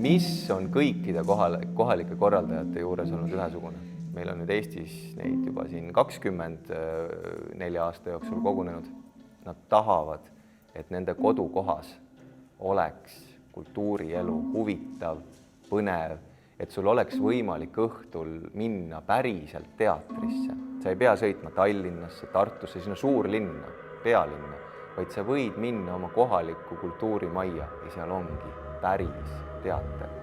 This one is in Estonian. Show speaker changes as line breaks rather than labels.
Mis on kõikide kohalike korraldajate juures olnud ühesugune? Meil on nüüd Eestis neid juba siin 24 aasta jooksul kogunenud. Nad tahavad, et nende kodukohas oleks kultuurielu huvitav, põnev, et sul oleks võimalik õhtul minna päriselt teatrisse. Sa ei pea sõitma Tallinnasse, Tartusse, sinna suurlinna, pealinna, vaid sa võid minna oma kohalikku kultuurimajja ja seal ongi päris teater.